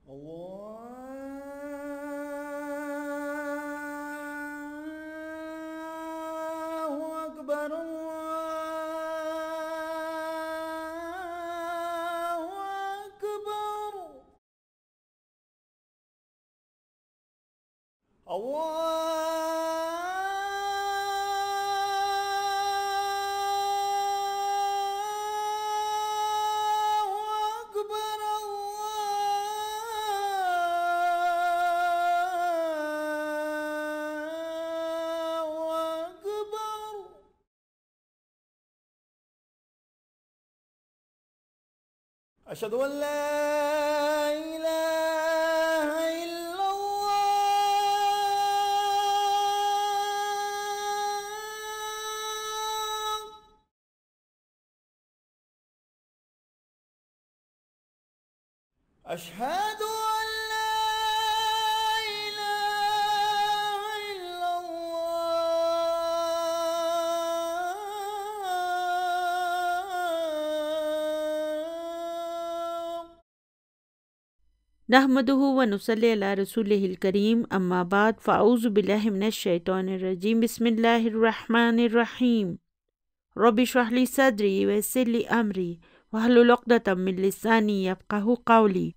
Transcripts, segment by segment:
الله أكبر الله أكبر الله أكبر الله أكبر أشهد أن لا إله إلا الله أشهد أن لا إله إلا الله نحمده ونصلی علی رسولہ الکریم اما بعد فاعوذ باللہ من الشیطان الرجیم بسم اللہ الرحمن الرحیم رب اشرح لی صدری ویسر لی امری واحلل عقدۃ من لسانی یفقہوا قولی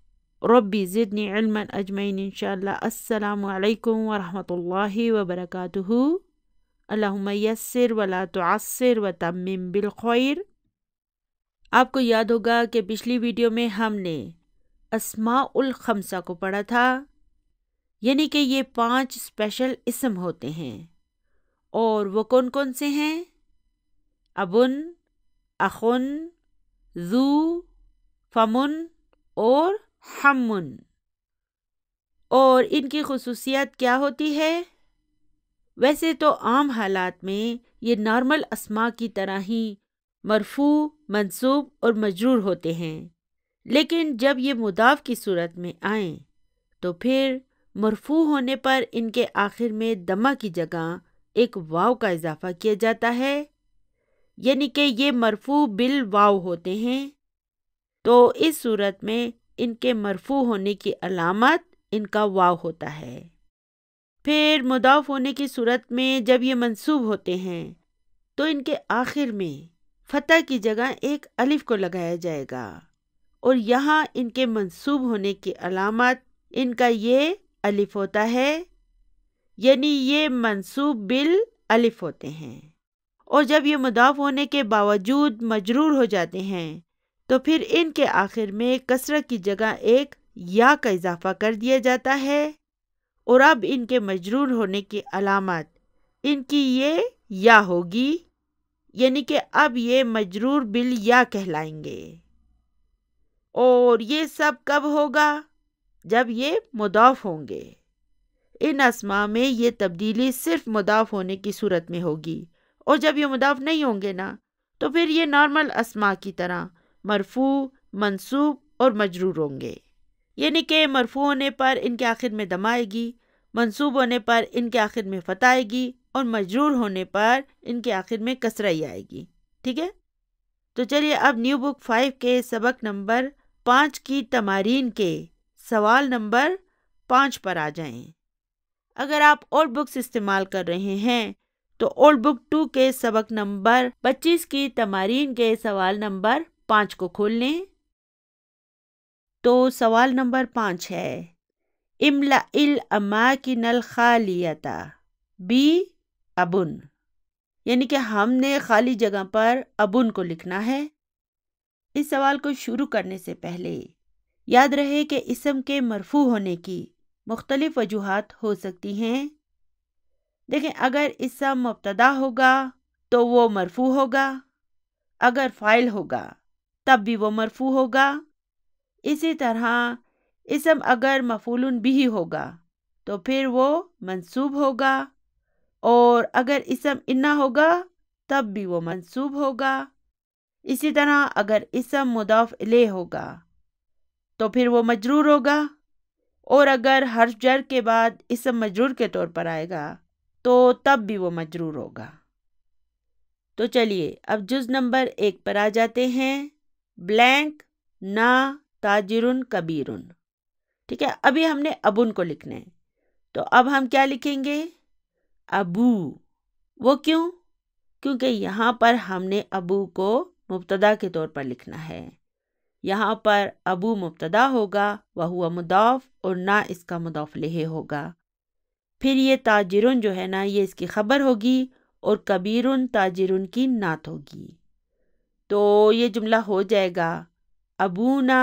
ربی زدنی علما اجمعین انشاءاللہ۔ السلام علیکم ورحمۃ اللہ وبرکاتہ۔ اللہم یسر ولا تعسر وتمم بالخیر۔ آپ کو یاد ہوگا کہ پچھلی ویڈیو میں ہم نے اسماء الخمسہ کو پڑھا تھا، یعنی کہ یہ 5 اسپیشل اسم ہوتے ہیں، اور وہ کون کون سے ہیں؟ ابن، اخن، ذو، فمن اور حمن۔ اور ان کی خصوصیت کیا ہوتی ہے؟ ویسے تو عام حالات میں یہ نارمل اسماء کی طرح ہی مرفوع، منصوب اور مجرور ہوتے ہیں، لیکن جب یہ مضاف کی صورت میں آئیں تو پھر مرفوع ہونے پر ان کے آخر میں ضمہ کی جگہ ایک واو کا اضافہ کیا جاتا ہے، یعنی کہ یہ مرفوع بالواو ہوتے ہیں۔ تو اس صورت میں ان کے مرفوع ہونے کی علامت ان کا واو ہوتا ہے۔ پھر مضاف ہونے کی صورت میں جب یہ منصوب ہوتے ہیں تو ان کے آخر میں فتح کی جگہ ایک الف کو لگایا جائے گا، اور یہاں ان کے منصوب ہونے کی علامت ان کا یہ الف ہوتا ہے، یعنی یہ منصوب بالالف ہوتے ہیں۔ اور جب یہ مضاف ہونے کے باوجود مجرور ہو جاتے ہیں تو پھر ان کے آخر میں کسرہ کی جگہ ایک یا کا اضافہ کر دیا جاتا ہے، اور اب ان کے مجرور ہونے کی علامت ان کی یہ یا ہوگی، یعنی کہ اب یہ مجرور بالیا کہلائیں گے۔ اور یہ سب کب ہوگا؟ جب یہ مضاف ہوں گے۔ ان اسماء میں یہ تبدیلی صرف مضاف ہونے کی صورت میں ہوگی، اور جب یہ مضاف نہیں ہوں گے نا تو پھر یہ نارمل اسماء کی طرح مرفوع، منصوب اور مجرور ہوں گے، یعنی کہ مرفوع ہونے پر ان کے آخر میں ضمہ آئے گی، منصوب ہونے پر ان کے آخر میں فتح آئے گی، اور مجرور ہونے پر ان کے آخر میں کسرہ ہی آئے گی۔ ٹھیک ہے؟ تو چلیے اب نیو بک 5 کے سبق نمبر 5 کی تمارین کے سوال نمبر 5 پر آ جائیں۔ اگر آپ اولڈ بکس استعمال کر رہے ہیں تو اولڈ بک 2 کے سبق نمبر 25 کی تمارین کے سوال نمبر 5 کو کھول لیں۔ تو سوال نمبر 5 ہے، املأ الاماکن الخالیۃ بی ابن، یعنی کہ ہم نے خالی جگہ پر ابن کو لکھنا ہے۔ اس سوال کو شروع کرنے سے پہلے یاد رہے کہ اسم کے مرفوع ہونے کی مختلف وجوہات ہو سکتی ہیں۔ دیکھیں، اگر اسم مبتدا ہوگا تو وہ مرفوع ہوگا، اگر فاعل ہوگا تب بھی وہ مرفوع ہوگا۔ اسی طرح اسم اگر مفعول بہ ہوگا تو پھر وہ منصوب ہوگا، اور اگر اسم انا ہوگا تب بھی وہ منصوب ہوگا۔ اسی طرح اگر اسم مضاف الیہ ہوگا تو پھر وہ مجرور ہوگا، اور اگر حرف جر کے بعد اسم مجرور کے طور پر آئے گا تو تب بھی وہ مجرور ہوگا۔ تو چلیے اب جز نمبر 1 پر آ جاتے ہیں۔ بلینک نا تاجرن کبیرن، ٹھیک ہے، ابھی ہم نے ابن کو لکھنا ہے، تو اب ہم کیا لکھیں گے؟ ابو۔ وہ کیوں؟ کیونکہ یہاں پر ہم نے ابو کو مبتدا کے طور پر لکھنا ہے۔ یہاں پر ابو مبتدا ہوگا، وہو مضاف، اور نہ اس کا مضاف الیہ ہوگا۔ پھر یہ تاجرن جو ہے نا، یہ اس کی خبر ہوگی، اور کبیرن تاجرن کی نعت ہوگی۔ تو یہ جملہ ہو جائے گا ابونا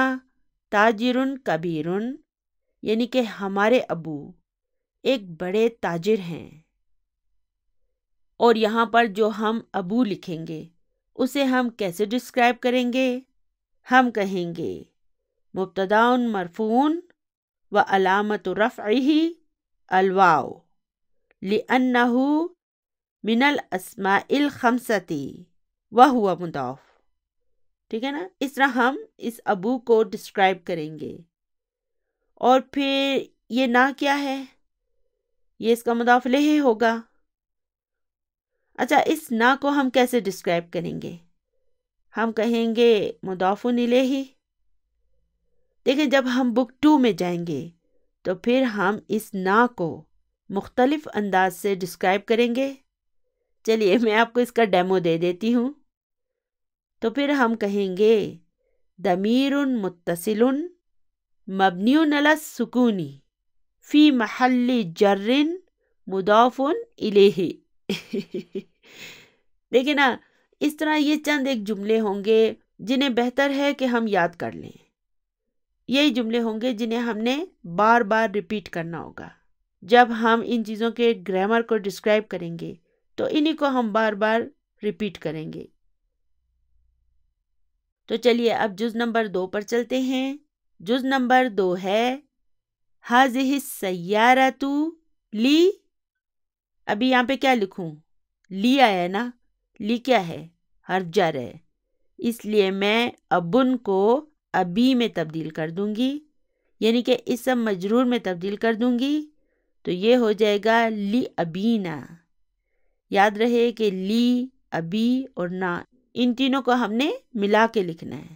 تاجرن کبیرن، یعنی کہ ہمارے ابو ایک بڑے تاجر ہیں۔ اور یہاں پر جو ہم ابو لکھیں گے اسے ہم کیسے ڈسکرائب کریں گے؟ ہم کہیں گے مبتداء مرفوع و علامت رفعہ الواو لأنہ من الاسماء الخمسۃ وہو مضاف۔ ٹھیک ہے نا، اس طرح ہم اس ابو کو ڈسکرائب کریں گے۔ اور پھر یہ نہ کیا ہے؟ یہ اس کا مضاف الیہ ہوگا۔ اچھا، اس نہ کو ہم کیسے ڈسکرائب کریں گے؟ ہم کہیں گے مضاف الیہ۔ دیکھیں، جب ہم بک 2 میں جائیں گے تو پھر ہم اس نہ کو مختلف انداز سے ڈسکرائب کریں گے۔ چلیے میں آپ کو اس کا ڈیمو دے دیتی ہوں۔ تو پھر ہم کہیں گے ضمیر متصل مبنی علی السکون فی محل جر مضاف الیہ۔ دیکھیں نا، اس طرح یہ چند ایک جملے ہوں گے جنہیں بہتر ہے کہ ہم یاد کر لیں۔ یہی جملے ہوں گے جنہیں ہم نے بار بار ریپیٹ کرنا ہوگا۔ جب ہم ان چیزوں کے گرامر کو ڈسکرائب کریں گے تو انہی کو ہم بار بار ریپیٹ کریں گے۔ تو چلیے اب جز نمبر 2 پر چلتے ہیں۔ جز نمبر 2 ہے ہذہ السیارۃ لی۔ ابھی یہاں پہ کیا لکھوں؟ لی آیا ہے نا، لی کیا ہے؟ حرف جر ہے، اس لیے میں ابن کو ابی میں تبدیل کر دوں گی، یعنی کہ اسم مجرور میں تبدیل کر دوں گی، تو یہ ہو جائے گا لی ابینا۔ یاد رہے کہ لی، ابی اور نا، ان تینوں کو ہم نے ملا کے لکھنا ہے۔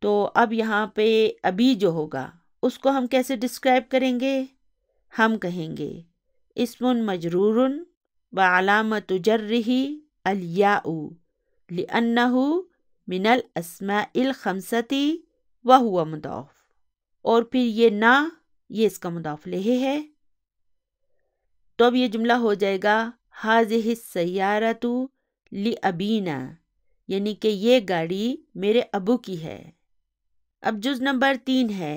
تو اب یہاں پہ ابی جو ہوگا اس کو ہم کیسے ڈسکرائب کریں گے؟ ہم کہیں گے اسم مجرور وعلامت جرہ الیاء لأنہ من الاسماء الخمسۃ وہو مضاف، اور پھر یہ نا، یہ اس کا مضاف الیہ ہے۔ تو اب یہ جملہ ہو جائے گا ہذہ السیارۃ لابینا، یعنی کہ یہ گاڑی میرے ابو کی ہے۔ اب جز نمبر 3 ہے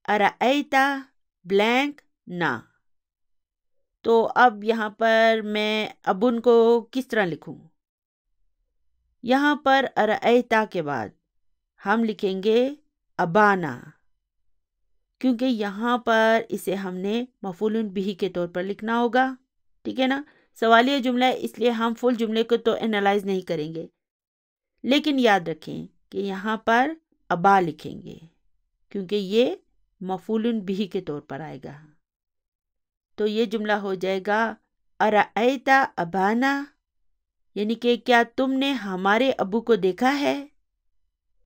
ارأیت بلینک نا۔ تو اب یہاں پر میں ابن کو کس طرح لکھوں؟ یہاں پر ارأیت کے بعد ہم لکھیں گے ابانا، کیونکہ یہاں پر اسے ہم نے مفعول بہ کے طور پر لکھنا ہوگا۔ ٹھیک ہے نا، سوالیہ جملہ ہے اس لیے ہم فل جملے کو تو انالائز نہیں کریں گے، لیکن یاد رکھیں کہ یہاں پر ابا لکھیں گے کیونکہ یہ مفعول بہ کے طور پر آئے گا۔ تو یہ جملہ ہو جائے گا ارأیت ابانا، یعنی کہ کیا تم نے ہمارے ابو کو دیکھا ہے؟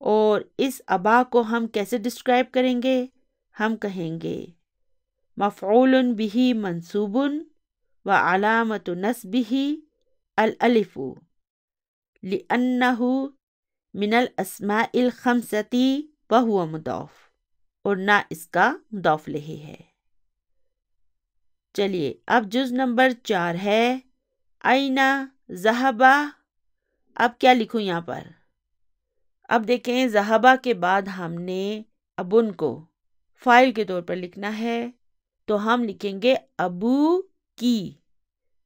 اور اس ابا کو ہم کیسے ڈسکرائب کریں گے؟ ہم کہیں گے مفعول بہ منصوب وعلامت نصبہ الالف لأنہ من الاسماء الخمسۃ وہو مضاف، اور نہ اس کا مضاف الیہ ہے۔ چلیے اب جز نمبر 4 ہے این ذہبا۔ اب کیا لکھوں یہاں پر؟ اب دیکھیں، ذہبا کے بعد ہم نے ابن کو فاعل کے طور پر لکھنا ہے، تو ہم لکھیں گے ابو کی۔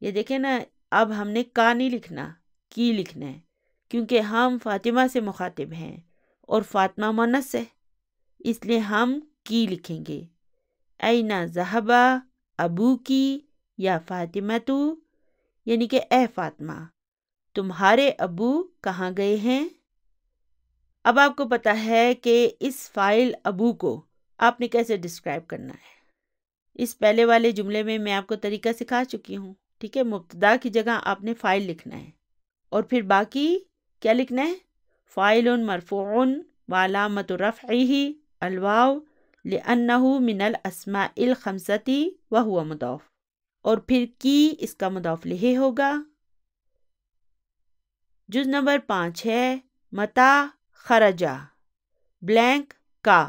یہ دیکھیں نا، اب ہم نے کا نہیں لکھنا، کی لکھنا ہے، کیونکہ ہم فاطمہ سے مخاطب ہیں اور فاطمہ مؤنث ہے، اس لیے ہم کی لکھیں گے۔ این ذہبا ابو کی یا فاطمہ تو، یعنی کہ اے فاطمہ تمہارے ابو کہاں گئے ہیں؟ اب آپ کو پتا ہے کہ اس فاعل ابو کو آپ نے کیسے ڈسکرائب کرنا ہے۔ اس پہلے والے جملے میں آپ کو طریقہ سکھا چکی ہوں۔ ٹھیک ہے، مبتدا کی جگہ آپ نے فاعل لکھنا ہے، اور پھر باقی کیا لکھنا ہے؟ فاعل مرفوع وعلامت رفعہ الواو لأنه من الاسماء الخمسة وهو مضاف، اور پھر کی اس کا مضاف لہ ہوگا۔ جز نمبر 5 ہے متا خرجا بلینک کا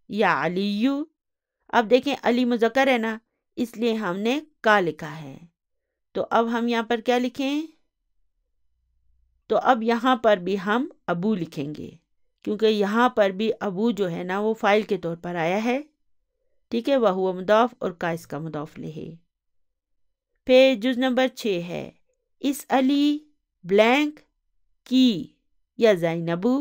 یا علیو۔ اب دیکھیں علی مذکر ہے نا، اس لیے ہم نے کا لکھا ہے، تو اب ہم یہاں پر کیا لکھیں؟ تو اب یہاں پر بھی ہم ابو لکھیں گے، کیونکہ یہاں پر بھی ابو جو ہے نا وہ فاعل کے طور پر آیا ہے، ٹھیک ہے، وہو مضاف اور کا اس کا مضاف لہ۔ پھر جز نمبر 6 ہے اس علی بلینک کی یا زینبو۔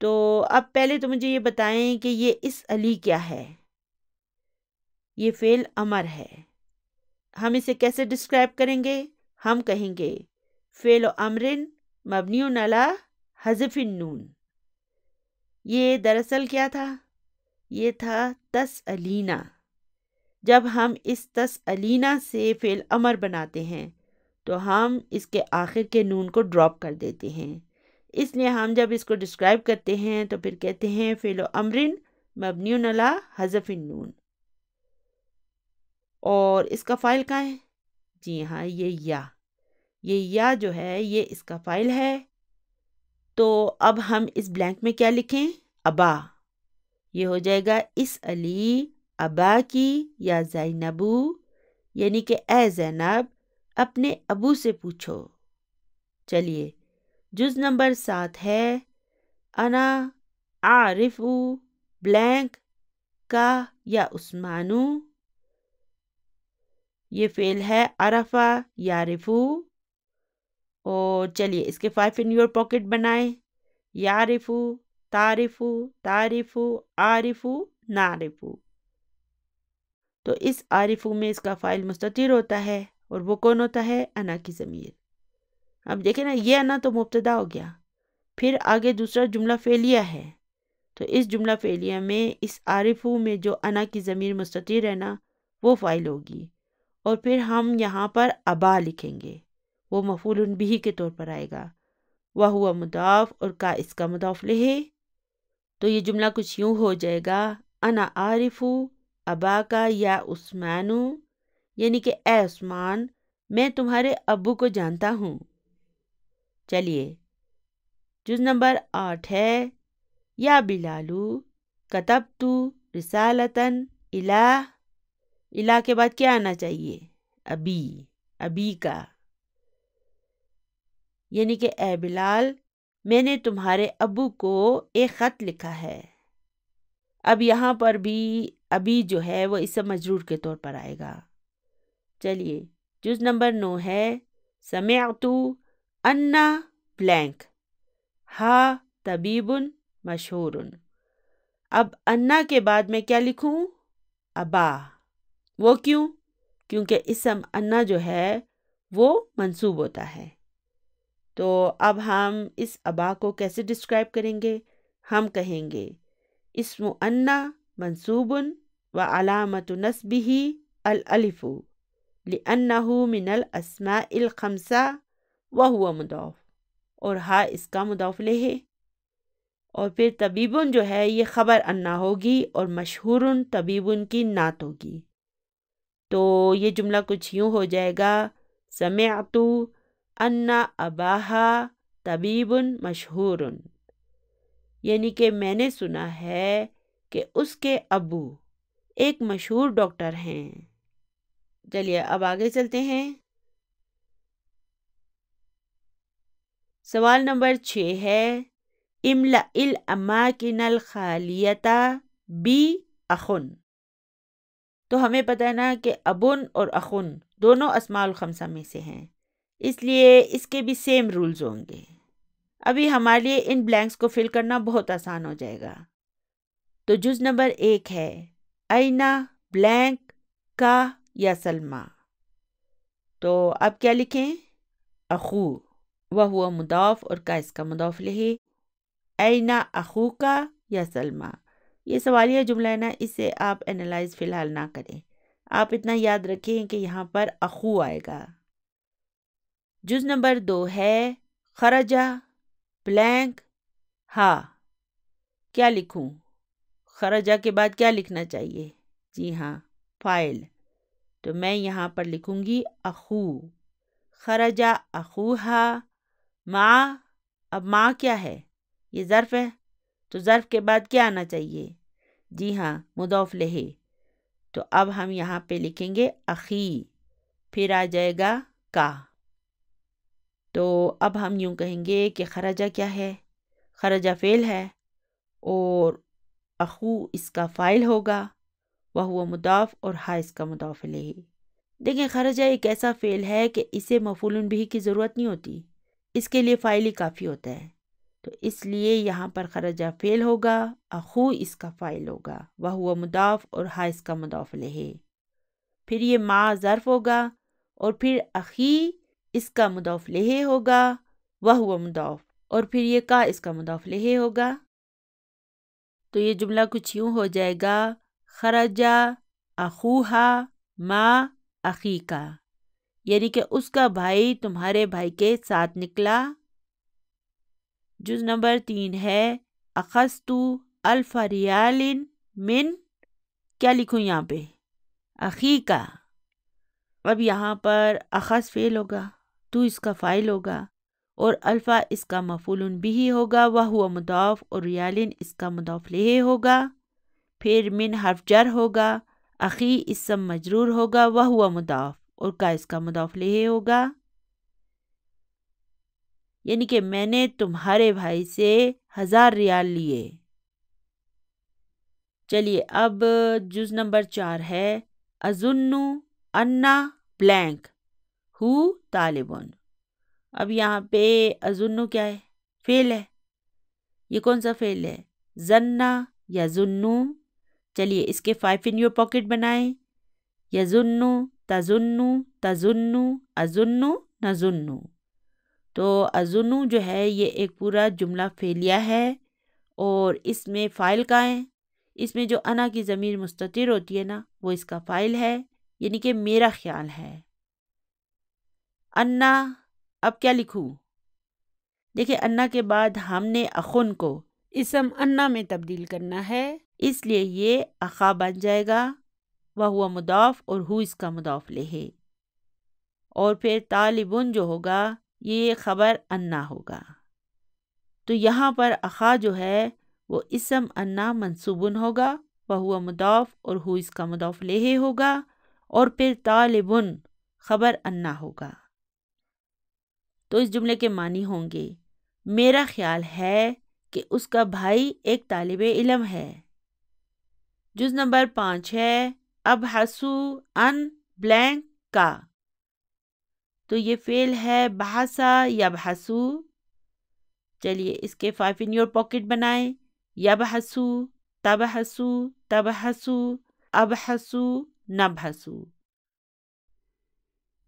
تو اب پہلے تو مجھے یہ بتائیں کہ یہ اس علی کیا ہے؟ یہ فعل امر ہے، ہم اسے کیسے ڈسکرائب کریں گے؟ ہم کہیں گے فعل امرن مبنی علی حذف النون۔ یہ دراصل کیا تھا؟ یہ تھا تسألینا۔ جب ہم اس تسألینا سے فعل امر بناتے ہیں تو ہم اس کے آخر کے نون کو ڈراپ کر دیتے ہیں، اس لیے ہم جب اس کو ڈسکرائب کرتے ہیں تو پھر کہتے ہیں فعل امرن مبنی علی حذف النون۔ اور اس کا فاعل کہاں ہے؟ جی ہاں، یہ یا جو ہے یہ اس کا فاعل ہے۔ تو اب ہم اس بلینک میں کیا لکھیں؟ ابا۔ یہ ہو جائے گا اس علی ابا کی یا زینبو، یعنی کہ اے زینب اپنے ابو سے پوچھو۔ چلیے جز نمبر 7 ہے انا عارف بلینک کا یا عثمانو۔ یہ فعل ہے عرفہ یعرفو، اور چلیے اس کے 5 in your pocket بنائیں، یعرفو، تعرفو، تعرفو، عارفو، نعرفو۔ تو اس عارفو میں اس کا فاعل مستتر ہوتا ہے، اور وہ کون ہوتا ہے؟ انا کی ضمیر۔ اب دیکھیں نا، یہ انا تو مبتدا ہو گیا، پھر آگے دوسرا جملہ فعلیہ ہے، تو اس جملہ فعلیہ میں اس عارفو میں جو انا کی ضمیر مستتر ہے نا وہ فاعل ہوگی، اور پھر ہم یہاں پر ابا لکھیں گے، وہ مفعول بہ کے طور پر آئے گا، وہو مضاف اور کا اس کا مضاف لہ۔ تو یہ جملہ کچھ یوں ہو جائے گا انا عارفو ابا کا یا عثمانو، یعنی کہ اے عثمان میں تمہارے ابو کو جانتا ہوں۔ چلیے جز نمبر 8 ہے یا بلالو کتبتو رسالتن الہ کے بعد کیا آنا چاہیے؟ ابی کا، یعنی کہ اے بلال میں نے تمہارے ابو کو ایک خط لکھا ہے۔ اب یہاں پر بھی ابی جو ہے وہ اسم مجرور کے طور پر آئے گا۔ چلیے جز نمبر 9 ہے سمعتو انا بلینک ہا طبیب مشہور۔ اب انا کے بعد میں کیا لکھوں؟ ابا۔ وہ کیوں؟ کیونکہ اسم انا جو ہے وہ منصوب ہوتا ہے۔ تو اب ہم اس ابا کو کیسے ڈسکرائب کریں گے؟ ہم کہیں گے اسم انا منصوب و علامت نصبہ الالف لأنہ من الاسماء الخمسہ وہو مضاف، اور ہا اس کا مضاف لہ، اور پھر طبیبن جو ہے یہ خبر انا ہوگی اور مشہورن طبیبن کی نعت ہوگی۔ تو یہ جملہ کچھ یوں ہو جائے گا سمعتو انا اباہا طبیب مشہور، یعنی کہ میں نے سنا ہے کہ اس کے ابو ایک مشہور ڈاکٹر ہیں۔ چلیے اب آگے چلتے ہیں۔ سوال نمبر 6 ہے املأ الاماکن الخالیۃ بی اخن۔ تو ہمیں پتہ ہے نا کہ ابن اور اخن دونوں اسماء الخمسہ میں سے ہیں، اس لیے اس کے بھی سیم رولز ہوں گے۔ ابھی ہمارے لیے ان بلینکس کو فل کرنا بہت آسان ہو جائے گا۔ تو جز نمبر 1 ہے اینا بلینک کا یا سلمہ۔ تو اب کیا لکھیں؟ اخو، وہو مضاف اور کا اس کا مضاف لہ۔ اینا اخو کا یا سلمہ، یہ سوالیہ جملہ ہے نا، اسے آپ انالائز فی الحال نہ کریں، آپ اتنا یاد رکھیں کہ یہاں پر اخو آئے گا۔ جز نمبر 2 ہے خرجہ بلینک ہا، کیا لکھوں؟ خرجہ کے بعد کیا لکھنا چاہیے؟ جی ہاں، فاعل. تو میں یہاں پر لکھوں گی اخو. خرجہ اخوہا مع. اب مع کیا ہے؟ یہ ظرف ہے، تو ظرف کے بعد کیا آنا چاہیے؟ جی ہاں، مضاف الیہ. تو اب ہم یہاں پہ لکھیں گے اخی، پھر آ جائے گا کا. تو اب ہم یوں کہیں گے کہ خرجہ کیا ہے؟ خرجہ فعل ہے اور اخو اس کا فاعل ہوگا، وہو مضاف اور ہا اس کا مضاف الیہ. دیکھیں خرجہ ایک ایسا فعل ہے کہ اسے مفعول بہ کی ضرورت نہیں ہوتی، اس کے لیے فاعل ہی کافی ہوتا ہے. تو اس لیے یہاں پر خرجہ فعل ہوگا، اخو اس کا فاعل ہوگا، وہو مضاف اور ہا اس کا مضاف الیہ. پھر یہ ما ظرف ہوگا اور پھر اخی اس کا مضاف الیہ ہوگا، وہو مضاف، اور پھر یہ کا اس کا مضاف الیہ ہوگا. تو یہ جملہ کچھ یوں ہو جائے گا، خرجہ اخوہا ما اخی کا، یعنی کہ اس کا بھائی تمہارے بھائی کے ساتھ نکلا. جز نمبر 3 ہے اخذت الف ریال من. کیا لکھوں یہاں پہ؟ اخی کا. اب یہاں پر اخذ فعل ہوگا، تو اس کا فاعل ہوگا اور الفا اس کا مفعول بہ ہوگا، وہو مضاف، اور ریالن اس کا مضاف الیہ ہوگا. پھر من حرف جر ہوگا، اخی اسم مجرور ہوگا، وہو مضاف، اور کا اس کا مضاف الیہ ہوگا. یعنی کہ میں نے تمہارے بھائی سے 1000 ریال لیے. چلیے اب جز نمبر 4 ہے اظن انا بلینک ہو طالبن. اب یہاں پہ اظن کیا ہے؟ فعل ہے. یہ کون سا فعل ہے؟ ظنا یا ظنو. چلیے اس کے 5 in your pocket بنائیں. یظنو، تظنو، تظنو، اظنو، نظنو. تو اظنو جو ہے یہ ایک پورا جملہ فعلیہ ہے اور اس میں فاعل کا ہے. اس میں جو انا کی ضمیر مستتر ہوتی ہے نا، وہ اس کا فاعل ہے، یعنی کہ میرا خیال ہے. انا، اب کیا لکھوں؟ دیکھیں انا کے بعد ہم نے اخن کو اسم انا میں تبدیل کرنا ہے، اس لیے یہ اخا بن جائے گا، وہو مضاف اور ہو اس کا مضاف الیہ. اور پھر طالبن جو ہوگا یہ خبر انا ہوگا. تو یہاں پر اخا جو ہے وہ اسم انا منصوبن ہوگا، وہو مضاف اور ہو اس کا مضاف الیہ ہوگا، اور پھر طالبن خبر انا ہوگا. تو اس جملے کے معنی ہوں گے، میرا خیال ہے کہ اس کا بھائی ایک طالب علم ہے. جز نمبر 5 ہے ابحثو ان بلینک کا. تو یہ فعل ہے بحثا یبحثو. چلیے اس کے 5 in your pocket بنائیں. یبحثو، تبحثو، تبحثو، ابحثو، نبحثو.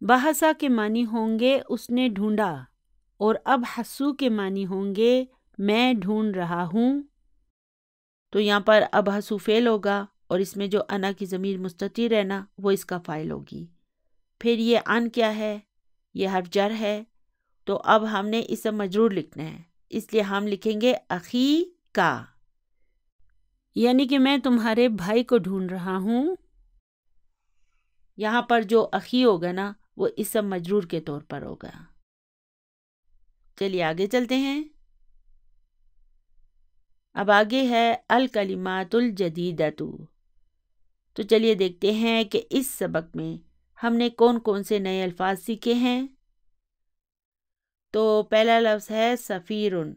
بحثا کے معنی ہوں گے اس نے ڈھونڈا، اور ابحثو کے معنی ہوں گے میں ڈھونڈ رہا ہوں. تو یہاں پر ابحثو فعل ہوگا اور اس میں جو انا کی ضمیر مستتر ہے نا، وہ اس کا فاعل ہوگی. پھر یہ ان کیا ہے؟ یہ حرف جر ہے. تو اب ہم نے اسم مجرور لکھنا ہے، اس لیے ہم لکھیں گے اخی کا، یعنی کہ میں تمہارے بھائی کو ڈھونڈ رہا ہوں. یہاں پر جو اخی ہوگا نا وہ اسم مجرور کے طور پر ہوگا. چلیے آگے چلتے ہیں. اب آگے ہے الکلمات الجدیدۃ. تو چلیے دیکھتے ہیں کہ اس سبق میں ہم نے کون کون سے نئے الفاظ سیکھے ہیں. تو پہلا لفظ ہے سفیرن،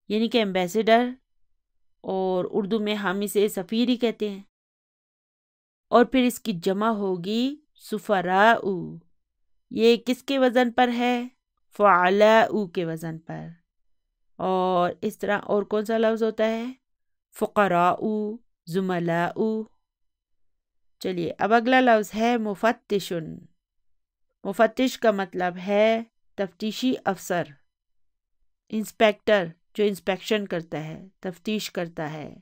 یعنی کہ ایمبیسیڈر، اور اردو میں ہم اسے سفیر ہی کہتے ہیں. اور پھر اس کی جمع ہوگی سفراء. یہ کس کے وزن پر ہے؟ فعلاء کے وزن پر. اور اس طرح اور کون سا لفظ ہوتا ہے؟ فقراء، زملاء. چلیے اب اگلا لفظ ہے مفتشن. مفتش کا مطلب ہے تفتیشی افسر، انسپیکٹر جو انسپیکشن کرتا ہے، تفتیش کرتا ہے.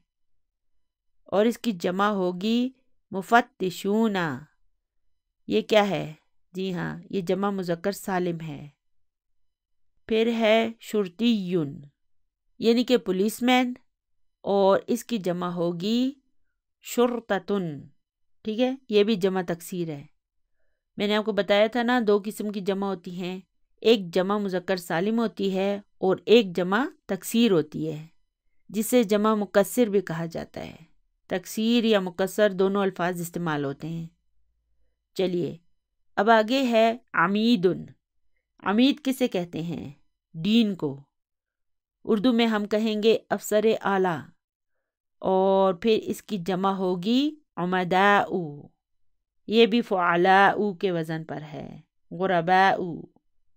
اور اس کی جمع ہوگی مفتشون. یہ کیا ہے؟ جی ہاں، یہ جمع مذکر سالم ہے. پھر ہے شرطیون، یعنی کہ پولیس مین. اور اس کی جمع ہوگی شرطتن، ٹھیک ہے، یہ بھی جمع تکسیر ہے۔ میں نے آپ کو بتایا تھا نا 2 قسم کی جمع ہوتی ہیں، ایک جمع مذکر سالم ہوتی ہے اور ایک جمع تکسیر ہوتی ہے، جسے جمع مکسر بھی کہا جاتا ہے۔ تکسیر یا مکسر دونوں الفاظ استعمال ہوتے ہیں۔ چلیے اب آگے ہے عمیدن۔ عمید کسے کہتے ہیں؟ ڈین کو۔ اردو میں ہم کہیں گے افسر اعلیٰ، اور پھر اس کی جمع ہوگی عمداء، یہ بھی فعلاء کے وزن پر ہے، غرباء،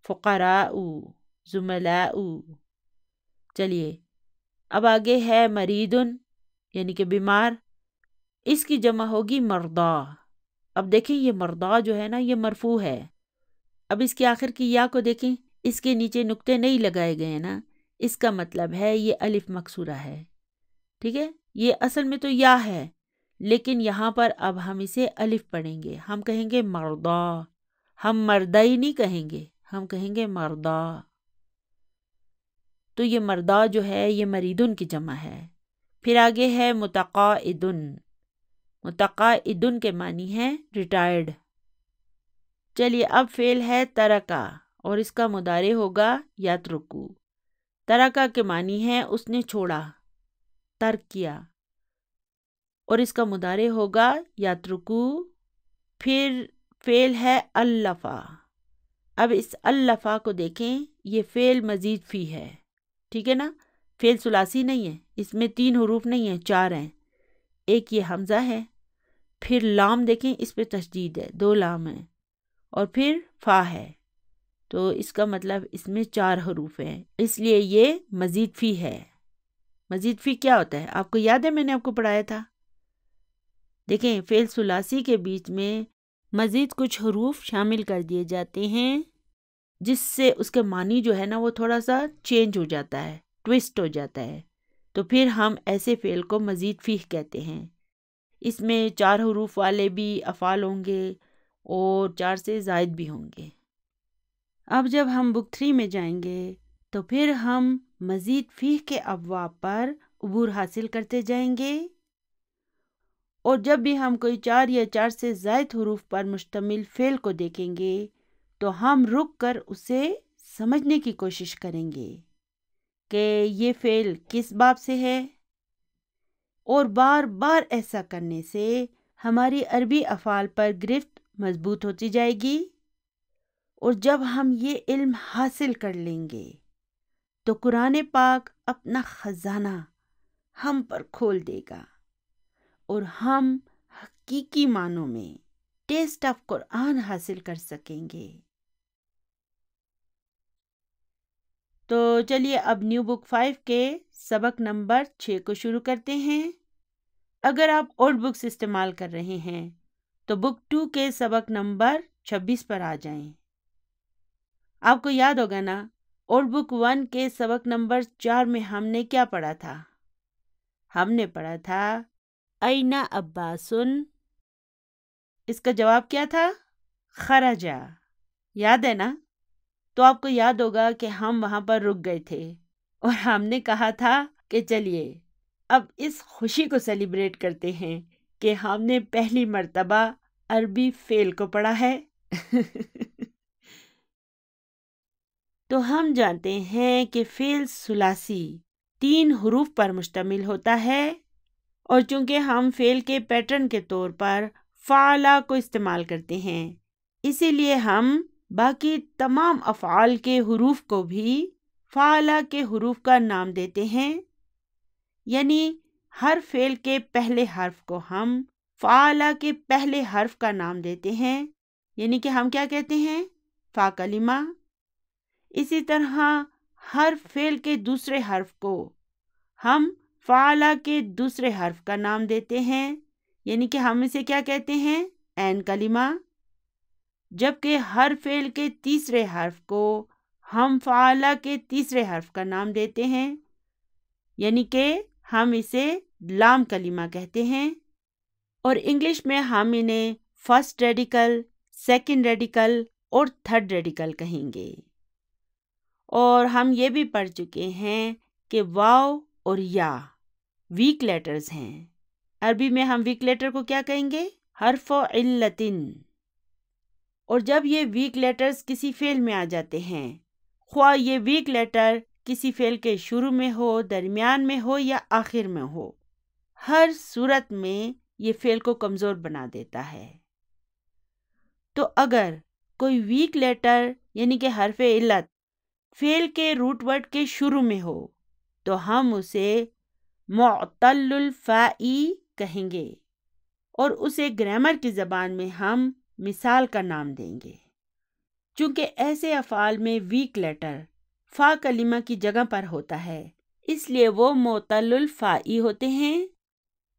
فقراء، زملاء۔ چلیے اب آگے ہے مریدن یعنی کہ بیمار، اس کی جمع ہوگی مرضا۔ اب دیکھیں یہ مرضا جو ہے نا یہ مرفوع ہے، اب اس کے آخر کی یا کو دیکھیں، اس کے نیچے نقطے نہیں لگائے گئے نا، اس کا مطلب ہے یہ الف مکسورہ ہے، ٹھیک ہے، یہ اصل میں تو یا ہے لیکن یہاں پر اب ہم اسے الف پڑھیں گے، ہم کہیں گے مرضا، ہم مردائی نہیں کہیں گے، ہم کہیں گے مرضا۔ تو یہ مرضا جو ہے یہ مریدن کی جمع ہے۔ پھر آگے ہے متقاعدن۔ متقاعدن کے معنی ہے ریٹائرڈ۔ چلیے اب فعل ہے ترکا اور اس کا مضارع ہوگا یترکو۔ ترکا کے معنی ہے اس نے چھوڑا، ترک کیا، اور اس کا مضارع ہوگا یترکو۔ پھر فعل ہے الفا۔ اب اس الفا کو دیکھیں، یہ فعل مزید فی ہے، ٹھیک ہے نا، فعل ثلاثی نہیں ہے، اس میں 3 حروف نہیں ہیں، 4 ہیں، ایک یہ حمزہ ہے، پھر لام دیکھیں اس پہ تشدید ہے، 2 لام ہیں، اور پھر فا ہے، تو اس کا مطلب اس میں 4 حروف ہیں، اس لیے یہ مزید فی ہے۔ مزید فی کیا ہوتا ہے آپ کو یاد ہے؟ میں نے آپ کو پڑھایا تھا، دیکھیں فعل ثلاثی کے بیچ میں مزید کچھ حروف شامل کر دیے جاتے ہیں جس سے اس کے معنی جو ہے نا وہ تھوڑا سا چینج ہو جاتا ہے، ٹویسٹ ہو جاتا ہے، تو پھر ہم ایسے فعل کو مزید فی کہتے ہیں۔ اس میں 4 حروف والے بھی افعال ہوں گے اور 4 سے زائد بھی ہوں گے۔ اب جب ہم بک 3 میں جائیں گے تو پھر ہم مزید فی کے ابواب پر عبور حاصل کرتے جائیں گے، اور جب بھی ہم کوئی 4 یا 4 سے زائد حروف پر مشتمل فعل کو دیکھیں گے تو ہم رک کر اسے سمجھنے کی کوشش کریں گے کہ یہ فعل کس باب سے ہے، اور بار بار ایسا کرنے سے ہماری عربی افعال پر گرفت مضبوط ہوتی جائے گی، اور جب ہم یہ علم حاصل کر لیں گے تو قرآن پاک اپنا خزانہ ہم پر کھول دے گا اور ہم حقیقی معنوں میں ٹیسٹ آف قرآن حاصل کر سکیں گے۔ تو چلیے اب نیو بک 5 کے سبق نمبر 6 کو شروع کرتے ہیں۔ اگر آپ اولڈ بکس استعمال کر رہے ہیں تو بک 2 کے سبق نمبر 26 پر آ جائیں۔ آپ کو یاد ہوگا نا اولڈ بک 1 کے سبق نمبر 4 میں ہم نے کیا پڑھا تھا؟ ہم نے پڑھا تھا اینا عباسن، اس کا جواب کیا تھا؟ خرجا، یاد ہے نا؟ تو آپ کو یاد ہوگا کہ ہم وہاں پر رک گئے تھے اور ہم نے کہا تھا کہ چلیے اب اس خوشی کو سیلیبریٹ کرتے ہیں کہ ہم نے پہلی مرتبہ عربی فعل کو پڑھا ہے۔ تو ہم جانتے ہیں کہ فعل ثلاثی 3 حروف پر مشتمل ہوتا ہے، اور چونکہ ہم فعل کے پیٹرن کے طور پر فعلا کو استعمال کرتے ہیں، اسی لیے ہم باقی تمام افعال کے حروف کو بھی فعلا کے حروف کا نام دیتے ہیں، یعنی ہر فعل کے پہلے حرف کو ہم فعلا کے پہلے حرف کا نام دیتے ہیں، یعنی کہ ہم کیا کہتے ہیں؟ فا کلمہ۔ اسی طرح ہر فعل کے دوسرے حرف کو ہم فعلا کے دوسرے حرف کا نام دیتے ہیں، یعنی کہ ہم اسے کیا کہتے ہیں؟ عین کلمہ۔ جبکہ ہر فعل کے تیسرے حرف کو ہم فعلا کے تیسرے حرف کا نام دیتے ہیں، یعنی کہ ہم اسے لام کلمہ کہتے ہیں، اور انگلش میں ہم انہیں فرسٹ ریڈیکل، سیکنڈ ریڈیکل اور تھرڈ ریڈیکل کہیں گے۔ اور ہم یہ بھی پڑھ چکے ہیں کہ واو اور یا ویک لیٹرز ہیں۔ عربی میں ہم ویک لیٹر کو کیا کہیں گے؟ حرف علتن۔ اور جب یہ ویک لیٹرز کسی فعل میں آ جاتے ہیں، خواہ یہ ویک لیٹر کسی فعل کے شروع میں ہو، درمیان میں ہو یا آخر میں ہو، ہر صورت میں یہ فعل کو کمزور بنا دیتا ہے۔ تو اگر کوئی ویک لیٹر یعنی کہ حرف علت فعل کے روٹ ورڈ کے شروع میں ہو تو ہم اسے معتل الفائی کہیں گے، اور اسے گرامر کی زبان میں ہم مثال کا نام دیں گے۔ چونکہ ایسے افعال میں ویک لیٹر فا کلمہ کی جگہ پر ہوتا ہے، اس لیے وہ معتل الفائی ہوتے ہیں،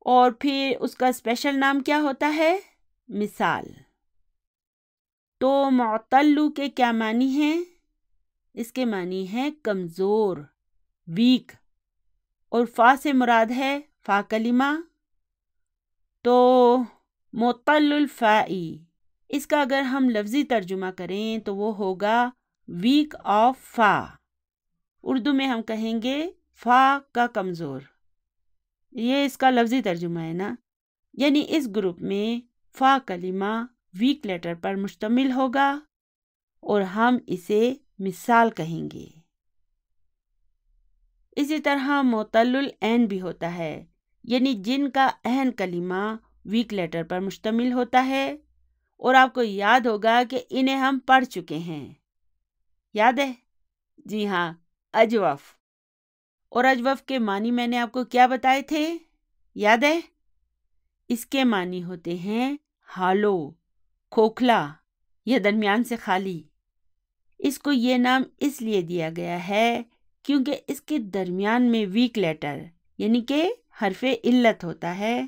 اور پھر اس کا اسپیشل نام کیا ہوتا ہے؟ مثال۔ تو معتلو کے کیا معنی ہیں؟ اس کے معنی ہے کمزور، ویک، اور فا سے مراد ہے فا کلمہ۔ تو معتل الفائی اس کا اگر ہم لفظی ترجمہ کریں تو وہ ہوگا ویک آف فا۔ اردو میں ہم کہیں گے فا کا کمزور، یہ اس کا لفظی ترجمہ ہے نا۔ یعنی اس گروپ میں فا کلمہ ویک لیٹر پر مشتمل ہوگا اور ہم اسے مثال کہیں گے۔ اسی طرح معتل العین بھی ہوتا ہے، یعنی جن کا عین کلمہ ویک لیٹر پر مشتمل ہوتا ہے، اور آپ کو یاد ہوگا کہ انہیں ہم پڑھ چکے ہیں، یاد ہے؟ جی ہاں، اجوف۔ اور اجوف کے معنی میں نے آپ کو کیا بتائے تھے، یاد ہے؟ اس کے معنی ہوتے ہیں ہالو، کھوکھلا یا درمیان سے خالی۔ اس کو یہ نام اس لیے دیا گیا ہے کیونکہ اس کے درمیان میں ویک لیٹر یعنی کہ حرف علت ہوتا ہے۔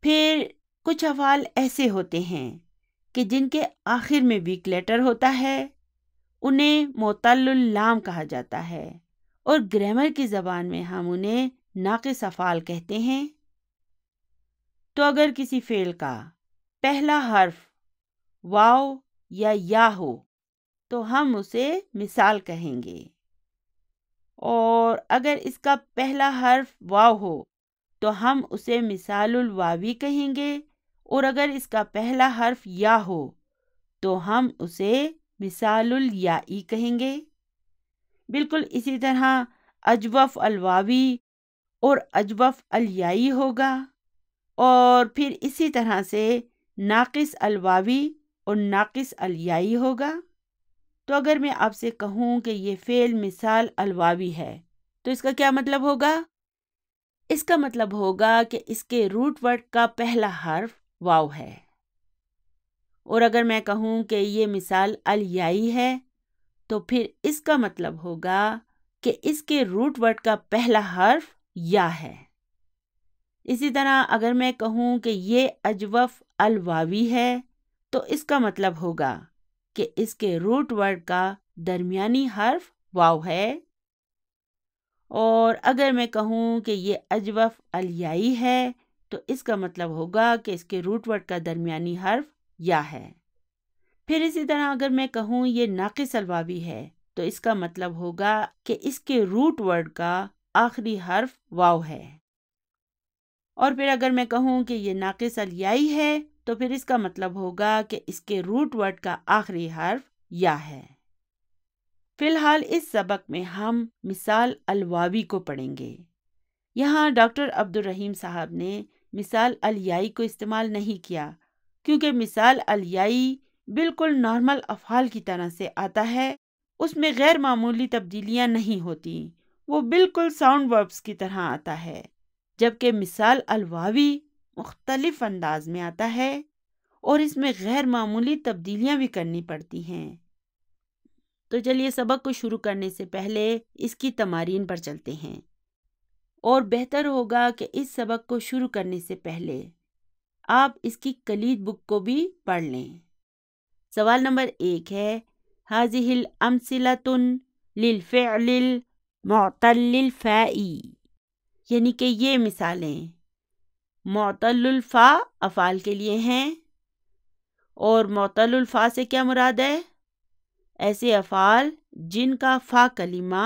پھر کچھ افعال ایسے ہوتے ہیں کہ جن کے آخر میں ویک لیٹر ہوتا ہے، انہیں معتل اللام کہا جاتا ہے، اور گرامر کی زبان میں ہم انہیں ناقص افعال کہتے ہیں۔ تو اگر کسی فعل کا پہلا حرف واو یا ہو تو ہم اسے مثال کہیں گے، اور اگر اس کا پہلا حرف واو ہو تو ہم اسے مثال الواوی کہیں گے، اور اگر اس کا پہلا حرف یا ہو تو ہم اسے مثال الیائی کہیں گے۔ بالکل اسی طرح اجوف الواوی اور اجوف الیائی ہوگا، اور پھر اسی طرح سے ناقص الواوی اور ناقص الیائی ہوگا۔ تو اگر میں آپ سے کہوں کہ یہ فعل مثال الواوی ہے تو اس کا کیا مطلب ہوگا؟ اس کا مطلب ہوگا کہ اس کے روٹ ورڈ کا پہلا حرف واو ہے۔ اور اگر میں کہوں کہ یہ مثال الیائی ہے تو پھر اس کا مطلب ہوگا کہ اس کے روٹ ورڈ کا پہلا حرف یا ہے۔ اسی طرح اگر میں کہوں کہ یہ اجوف الواوی ہے تو اس کا مطلب ہوگا کہ اس کے روٹ ورڈ کا درمیانی حرف واو ہے، اور اگر میں کہوں کہ یہ اجوف الیائی ہے تو اس کا مطلب ہوگا کہ اس کے روٹ ورڈ کا درمیانی حرف یا ہے۔ پھر اسی طرح اگر میں کہوں یہ ناقص الواوی ہے تو اس کا مطلب ہوگا کہ اس کے روٹ ورڈ کا آخری حرف واو ہے، اور پھر اگر میں کہوں کہ یہ ناقص الیائی ہے تو پھر اس کا مطلب ہوگا کہ اس کے روٹ ورڈ کا آخری حرف یا ہے۔ فی الحال اس سبق میں ہم مثال الواوی کو پڑھیں گے۔ یہاں ڈاکٹر عبدالرحیم صاحب نے مثال الیائی کو استعمال نہیں کیا، کیونکہ مثال الیائی بالکل نارمل افعال کی طرح سے آتا ہے، اس میں غیر معمولی تبدیلیاں نہیں ہوتی، وہ بالکل ساؤنڈ وربس کی طرح آتا ہے، جبکہ مثال الواوی مختلف انداز میں آتا ہے اور اس میں غیر معمولی تبدیلیاں بھی کرنی پڑتی ہیں۔ تو چلیے سبق کو شروع کرنے سے پہلے اس کی تمارین پر چلتے ہیں، اور بہتر ہوگا کہ اس سبق کو شروع کرنے سے پہلے آپ اس کی کلید بک کو بھی پڑھ لیں۔ سوال نمبر 1 ہے هذه الأمثلة للفعل المعتل الفائی، یعنی کہ یہ مثالیں معتل الفا افعال کے لیے ہیں، اور معتل الفا سے کیا مراد ہے؟ ایسے افعال جن کا فا کلمہ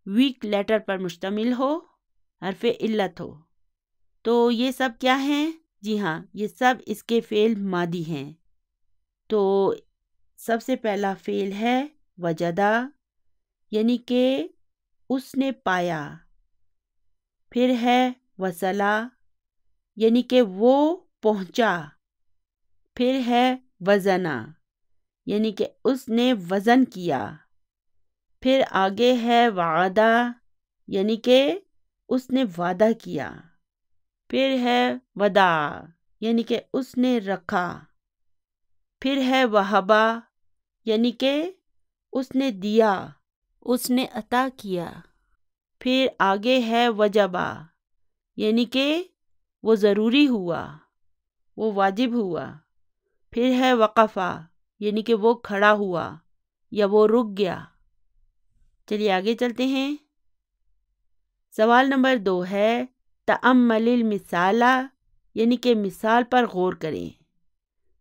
ویک لیٹر پر مشتمل ہو، حرف علت ہو. تو یہ سب کیا ہیں؟ جی ہاں، یہ سب اس کے فعل ماضی ہیں. تو سب سے پہلا فعل ہے وجدہ، یعنی کہ اس نے پایا. پھر ہے وصلہ، یعنی کہ وہ پہنچا. پھر ہے وزنہ، یعنی کہ اس نے وزن کیا. پھر آگے ہے وعدہ، یعنی کہ اس نے وعدہ کیا. پھر ہے وداع، یعنی کہ اس نے رکھا. پھر ہے وہبہ، یعنی کہ اس نے دیا، اس نے عطا کیا. پھر آگے ہے وجبہ، یعنی کہ وہ ضروری ہوا، وہ واجب ہوا. پھر ہے وقفہ، یعنی کہ وہ کھڑا ہوا یا وہ رک گیا. چلیے آگے چلتے ہیں. سوال نمبر 2 ہے تأمل المثال، یعنی کہ مثال پر غور کریں.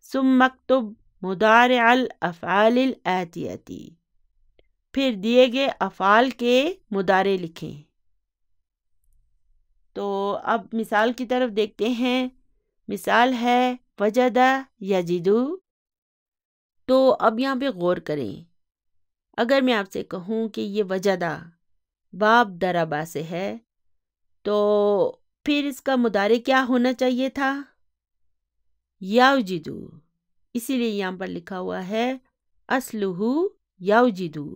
ثم اکتب مضارع الافعال الآتیہ، پھر دیے گئے افعال کے مضارع لکھیں. تو اب مثال کی طرف دیکھتے ہیں. مثال ہے وجدہ یجدو. تو اب یہاں پہ غور کریں. اگر میں آپ سے کہوں کہ یہ وجدہ باب دربا سے ہے، تو پھر اس کا مضارع کیا ہونا چاہیے تھا؟ یوجدو. اسی لیے یہاں پر لکھا ہوا ہے اصلہ یوجدو.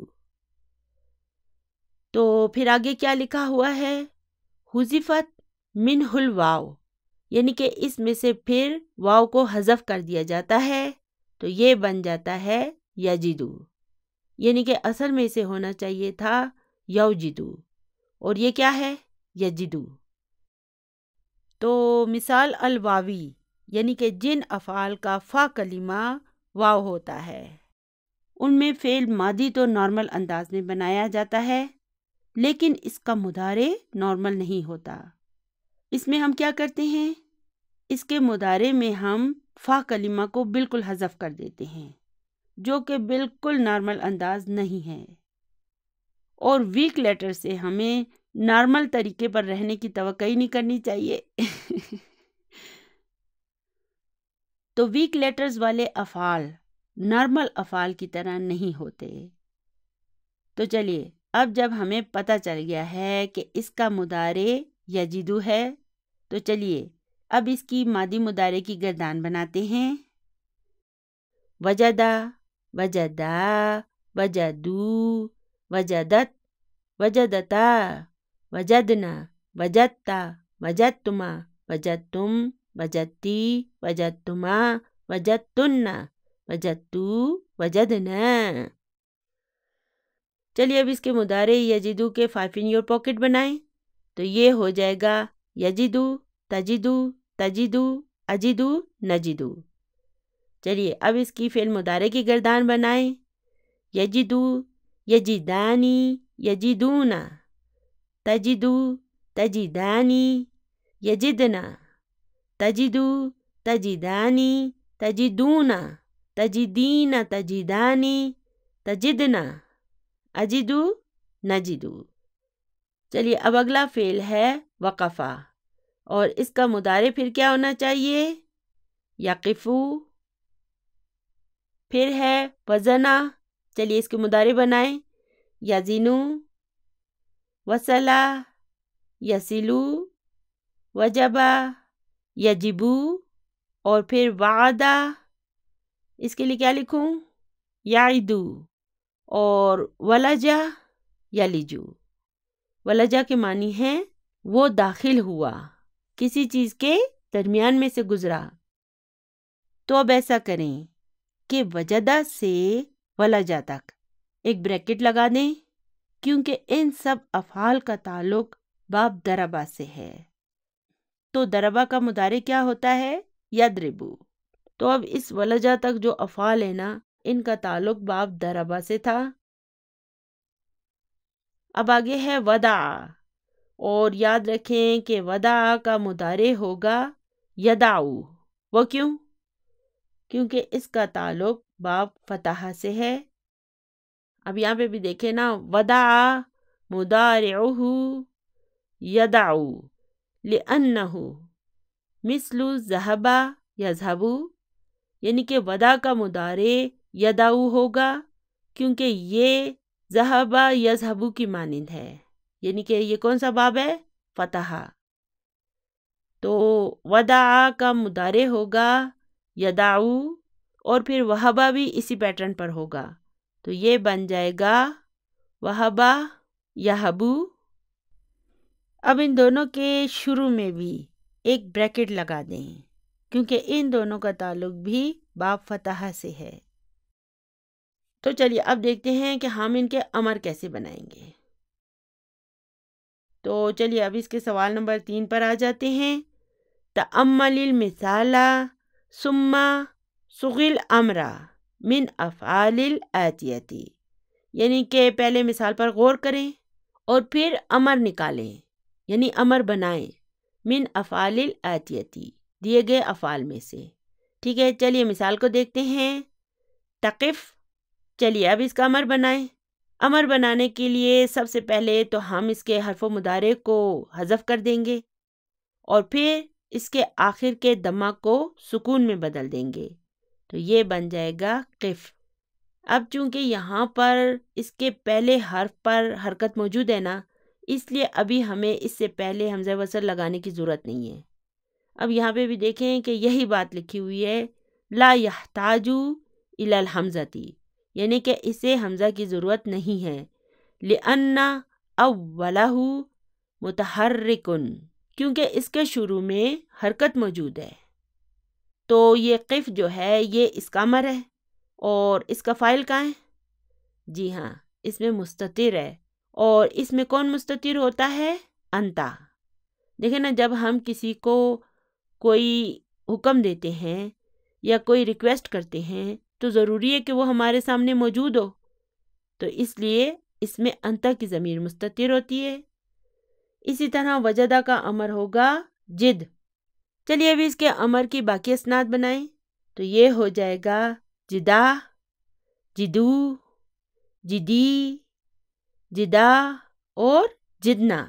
تو پھر آگے کیا لکھا ہوا ہے؟ حذفت منہ الواو، یعنی کہ اس میں سے پھر واو کو حذف کر دیا جاتا ہے. تو یہ بن جاتا ہے یجدو، یعنی کہ اصل میں اسے ہونا چاہیے تھا یوجدو، اور یہ کیا ہے؟ یجدو. تو مثال الواوی، یعنی کہ جن افعال کا فا کلمہ واو ہوتا ہے، ان میں فعل ماضی تو نارمل انداز میں بنایا جاتا ہے، لیکن اس کا مضارع نارمل نہیں ہوتا. اس میں ہم کیا کرتے ہیں؟ اس کے مضارع میں ہم فا کلمہ کو بالکل حذف کر دیتے ہیں، جو کہ بالکل نارمل انداز نہیں ہے. اور ویک لیٹر سے ہمیں نارمل طریقے پر رہنے کی توقع ہی نہیں کرنی چاہیے. تو ویک لیٹرز والے افعال نارمل افعال کی طرح نہیں ہوتے. تو چلیے اب جب ہمیں پتہ چل گیا ہے کہ اس کا مضارع یجدو ہے، تو چلیے اب اس کی ماضی مضارع کی گردان بناتے ہیں. وجدہ، وجدہ، وجدو، وجدت، وجدتا، وجدنا، وجدتا، وجدتما، وجدتم، وجدتی، وجدتما، وجدتن، وجدتو، وجدنا. چلیے اب اس کے مضارع یجدو کے 5 in your pocket بنائیں. تو یہ ہو جائے گا یجدو، تجدو، تجدو، اجدو، نجدو. چلیے اب اس کی فعل مضارع کی گردان بنائیں. یجدو، یجدانی، یجدونا، تجدو، تجدانی، یجدنا، تجدو، تجدانی، تجدونا، تجدین، تجدانی، تجدنا، اجدو، نجدو. چلیے اب اگلا فعل ہے وقفہ، اور اس کا مضارع پھر کیا ہونا چاہیے؟ یقفو. پھر ہے وزنہ. چلیے اس کے مضارع بنائیں. یزنو، وصلہ، یصلو، وجبہ، یجبو، اور پھر وعدہ. اس کے لیے کیا لکھوں؟ یعدو. اور ولجہ، یلجو. ولجہ کے معنی ہیں وہ داخل ہوا، کسی چیز کے درمیان میں سے گزرا. تو اب ایسا کریں کہ وجدہ سے ولجہ تک ایک بریکٹ لگا دیں، کیونکہ ان سب افعال کا تعلق باب دربا سے ہے. تو دربا کا مضارع کیا ہوتا ہے؟ یضربو. تو اب اس ولجہ تک جو افعال ہیں نا، ان کا تعلق باب دربا سے تھا. اب آگے ہے وداع، اور یاد رکھیں کہ وداع کا مضارع ہوگا یدعو. وہ کیوں؟ کیونکہ اس کا تعلق باب فتح سے ہے. اب یہاں پہ بھی دیکھیں نا، وداع مضارعہ یدعو، لأنہ مثل ذہب یذہب، یعنی کہ ودا کا مضارع یدعو ہوگا کیونکہ یہ ذہب یذہب کی مانند ہے، یعنی کہ یہ کون سا باب ہے؟ فتح۔ تو ودع کا مضارع ہوگا یدعو، اور پھر وہبہ بھی اسی پیٹرن پر ہوگا، تو یہ بن جائے گا وہبہ یہبو۔ اب ان دونوں کے شروع میں بھی ایک بریکٹ لگا دیں کیونکہ ان دونوں کا تعلق بھی باب فتح سے ہے۔ تو چلیے اب دیکھتے ہیں کہ ہم ان کے امر کیسے بنائیں گے۔ تو چلیے اب اس کے سوال نمبر 3 پر آ جاتے ہیں۔ تأمل المثال ثم صغ الامر من افعال الآتیتی، یعنی کہ پہلے مثال پر غور کریں اور پھر امر نکالیں، یعنی امر بنائیں من افعال الآتیتی، دیے گئے افعال میں سے۔ ٹھیک ہے، چلیے مثال کو دیکھتے ہیں۔ تقف، چلیے اب اس کا امر بنائیں۔ امر بنانے کے لیے سب سے پہلے تو ہم اس کے حرف و مضارع کو حذف کر دیں گے اور پھر اس کے آخر کے دمہ کو سکون میں بدل دیں گے، تو یہ بن جائے گا قف۔ اب چونکہ یہاں پر اس کے پہلے حرف پر حرکت موجود ہے نا، اس لیے ابھی ہمیں اس سے پہلے حمزہ وصل لگانے کی ضرورت نہیں ہے۔ اب یہاں پہ بھی دیکھیں کہ یہی بات لکھی ہوئی ہے، لا یحتاج الی الحمزتی، یعنی کہ اسے حمزہ کی ضرورت نہیں ہے، لأن اولہ متحرکن، کیونکہ اس کے شروع میں حرکت موجود ہے۔ تو یہ قف جو ہے یہ اس کا امر ہے، اور اس کا فاعل کہاں ہے؟ جی ہاں، اس میں مستتر ہے، اور اس میں کون مستتر ہوتا ہے؟ انتا۔ دیکھیں نا، جب ہم کسی کو کوئی حکم دیتے ہیں یا کوئی ریکویسٹ کرتے ہیں تو ضروری ہے کہ وہ ہمارے سامنے موجود ہو، تو اس لیے اس میں انتا کی ضمیر مستتر ہوتی ہے۔ اسی طرح وجدہ کا امر ہوگا جد۔ چلیے ابھی اس کے امر کی باقی اسناد بنائیں، تو یہ ہو جائے گا جدا، جدو، جدی، جدا اور جدنا۔